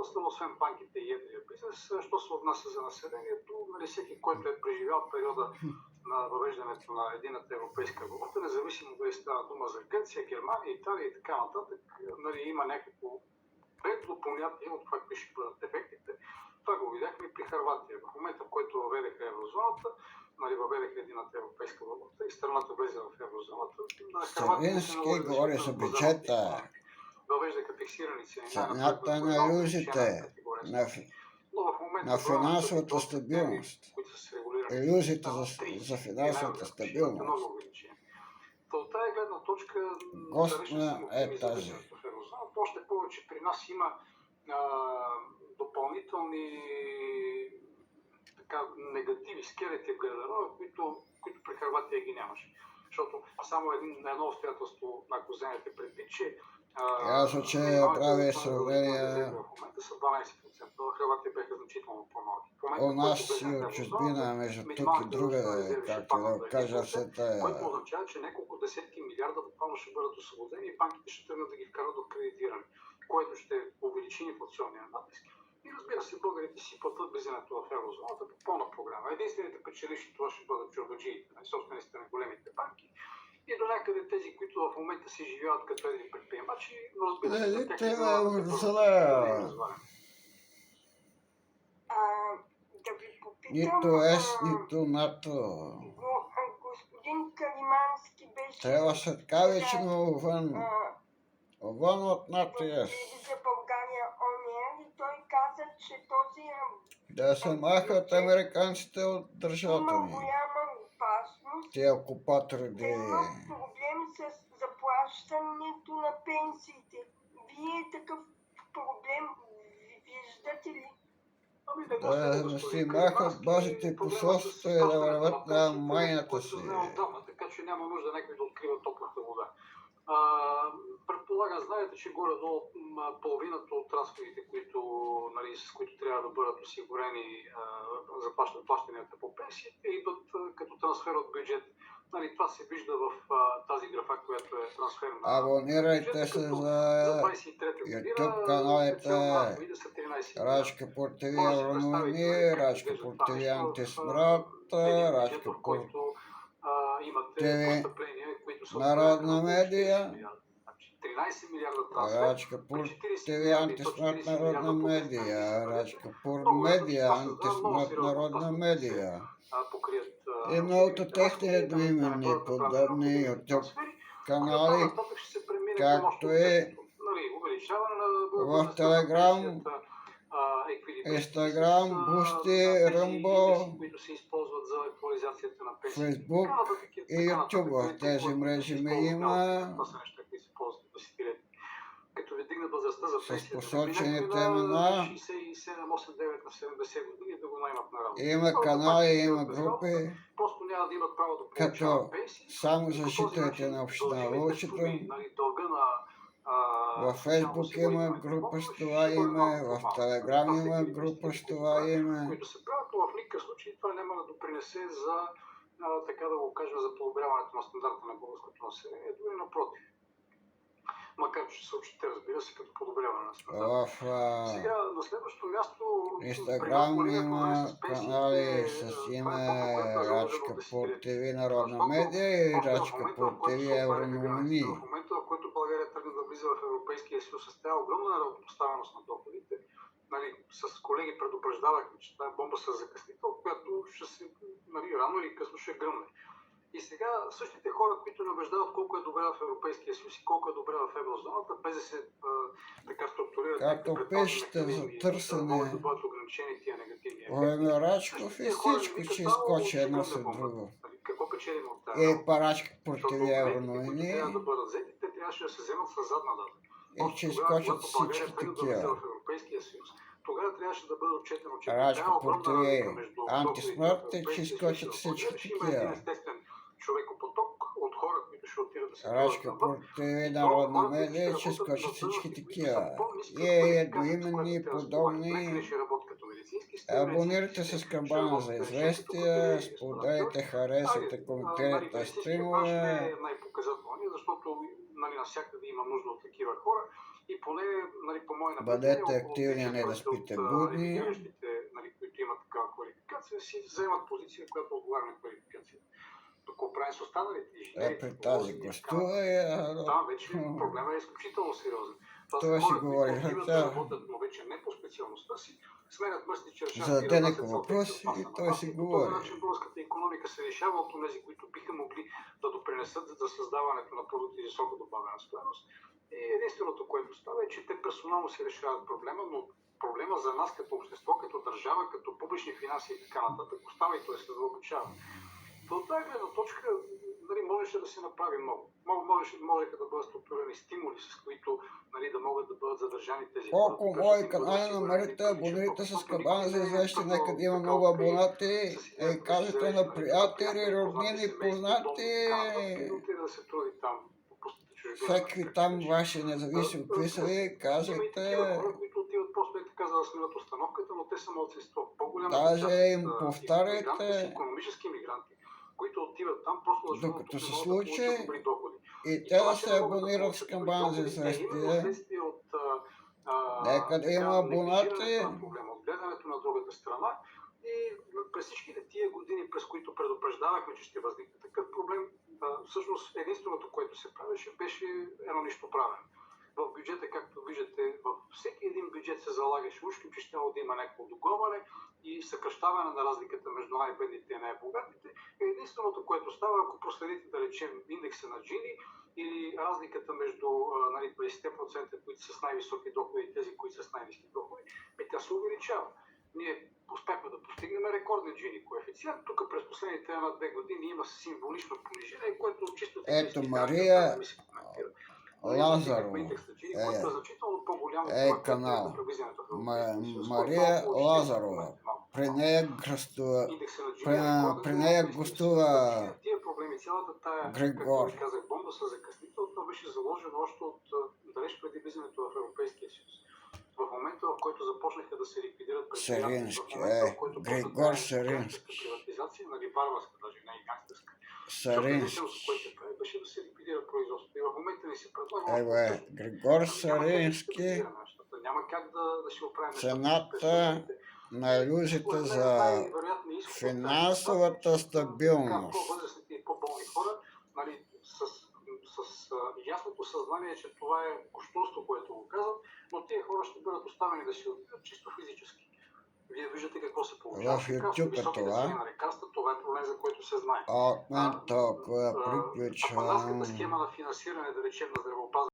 остава освен банките и едрия бизнес. Що се отнася за населението, нали, всеки, който е преживял периода на въвеждането на едината европейска валута, независимо дали става дума за Гърция, Германия, Италия и така нататък, нали, има някакво предно понятие от това какви ще бъдат ефектите. Това го видяхме и при Хърватия. В момента, в който въведеха еврозоната, нали, въведеха едината европейска валута и страната влезе в еврозоната. Старински говори за бюджета, въвеждаха фиксирани цени. цената на юзите, на финансовата стабилност. Илюзията за финансовата стабилност. От тази гледна точка Гостна е тази. Още повече при нас има допълнителни негативи, скелети в гардероба, които при Хърватия ги нямаше. Защото само едно обстоятелство, ако вземете предвид, че Ясно, че прави сравнение. В момента са 12%, в Хърватия бяха значително по-малки. У нас и от чужбина, между тук и друга, както да кажа, което означава, че няколко десетки милиарда буквално ще бъдат освободени и банките ще тръгнат да ги вкарат в кредитиране, което ще увеличи инфлационния натиск. И разбира се, българите си платят влизането в еврозоната по пълна програма. Единствените печеливши това ще бъдат чорбаджиите, собствениците на големите банки. И до някъде тези, които в момента си живеят като едни предприемачи, но разбира се, за тях да ви попитам... Нито ЕС, нито НАТО. Господин Каримански беше... Трябва светкавично вън от НАТО ЕС. За България ОНЕ и той каза, че този... Да се махат американците от държавата има ни. голяма опасност. Тия окупатори да... Има проблем с заплащането на пенсиите. Вие такъв проблем виждате ли? Да не си махат базите и посолствата и да върват на майната си. Така че няма нужда някой да открива топлата вода. Предполагам, знаете, че горе-долу половината от разходите, с които трябва да бъдат осигурени за плащанията по пенсиите, идват като трансфер от бюджет. Това се вижда в тази графа, която е трансфер на абонирайте се за YouTube каналите Рачка Портиви Евроновини, Рачка Портиви Антисмрат, Рачка Портиви Народна медия, 13 милиарда трансфер, Рачка Портиви Антисмрат Народна медия, Рачка Портмедия Антисмрат Народна медия. И многото техни едноименни подобни YouTube канали, както и в Телеграм, Инстаграм, Бусти, Ръмбо, Фейсбук и Ютуб. В тези мрежи ми има като ви дигнат възрастта за пенсията, с посочените имена. 67, 89 на 70 години да го наймат на работа. Има канали, има групи, просто няма да имат право да като само за жителите на община Лучето. Във Фейсбук има група с това име, в Телеграм има група с това име. Които се правят, но в никакъв случай това няма да допринесе за, така да го кажем, за подобряването на стандарта на българското население, дори напротив. Макар че се учите, разбира се, като подобряване на стандарта. Сега, на следващото място... Инстаграм има канали с име Рачка Портиви Народна медия и Рачка Портиви Евроновини. В момента, в който България тръгна да влиза в Европейския съюз с тази огромна неравнопоставеност на доходите, с колеги предупреждавахме, че тази бомба с закъснител, която ще се, рано или късно ще гръмне. И сега същите хора, които набеждават колко е добре в Европейския съюз и колко е добре в еврозоната, без да се така структурират, както пишете за търсене, да бъдат ограничени тия негативни Време Рачков и всичко, че изкочи едно след друго. Какво печелим от тази? Парачка Портиви Евроновини. Трябва да бъдат взети, те трябваше да се вземат с задна дата. И че изкочат всички такива. Тогава трябваше да бъде отчетено, че Рачка Портиви Антисмърт и че изкочат всички такива. Човекопоток от хора, които ще отидат да се Рачка Портиви Народна медия, че изкочат всички такива. И едноименни подобни. Абонирайте се с камбана за известия, споделяйте, харесайте, коментирайте стримове. Най-показателни, защото навсякъде има нужда от такива хора. И поне, нали, по мое Бъдете наблюдение, около активни, а не да 3/4 спите от будни. емигриращите, нали, които имат такава квалификация, си вземат позиция, която отговаря на квалификацията. Какво правим с останалите инженери, При тази технолози и така гостува там вече проблема е изключително сериозен. Това това са си хора, говори. които отиват да работят, но вече не по специалността си, сменят мръсни чершафи За и Денеко разнасят въпрос салфетки от и маса на той маса. си И по този говори. начин българската икономика се решава от тези, които биха могли да допринесат за създаването на продукти с висока добавена стойност. И единственото, което става е, че те персонално се решават проблема, но проблема за нас като общество, като държава, като публични финанси и така нататък остава и той се задълбочава. От тази гледна точка, нали, можеше да се направи много. Можеха да бъдат структурирани стимули, с които, нали, да могат да бъдат задържани тези хора. Колко мои канали намерите, абонирайте се с камбана за известие, нека да има много абонати. Кажете на приятели, роднини, познати. Да се труди там. Всеки там ваши независими писали, кажете. Хора, които отиват просто и така за да сменят установката, но те са малцинство. Даже им повтаряйте. Икономически мигранти, които отиват там просто защото докато се могат случи, да получат добри доходи. и те да се абонират с камбана за известие. Нека да има абонати. От гледането на другата страна и през всичките тия години, през които предупреждавахме, че ще възникне такъв проблем, всъщност единственото, което се правеше, беше едно нищо правено. В бюджета, както виждате, във всеки един бюджет се залагаше ушки, че ще да има някакво договаряне и съкръщаване на разликата между най-бедните и най-богатите. Единственото, което става, ако проследите, да речем, индекса на Джини или разликата между, нали, 50%, които са с най-високи доходи и тези, които са с най-ниски доходи, тя се увеличава. Ние успяхме да постигнем рекорден Джини коефициент. Тук през последните 1-2 години има символично понижение, което чисто ето Мария Лазарова канал. Мария Лазарова. При нея гостува Григор. Казах, бомба с закъснител, това беше заложено още от далеч преди влизането в Европейския съюз. В момента, в който започнаха да се ликвидират Сарински, Григор Сарински. Приватизация, нали, варварска, даже не и гангстерска. Сарински. Което прави, беше да се ликвидира производството. И в момента ни се предлага. Григор Сарински. Няма как да си оправим. Цената на илюзията за финансовата стабилност. По-възрастните и по-болни хора, нали, с ясното съзнание, че това е кощунство, което го казват, но тези хора ще бъдат оставени да си отидат чисто физически. Вие виждате какво се получава. В YouTube е това. Това е проблем, за който се знае. От мен толкова приключвам. Папанарската схема на финансиране, да речем, на здравеопазване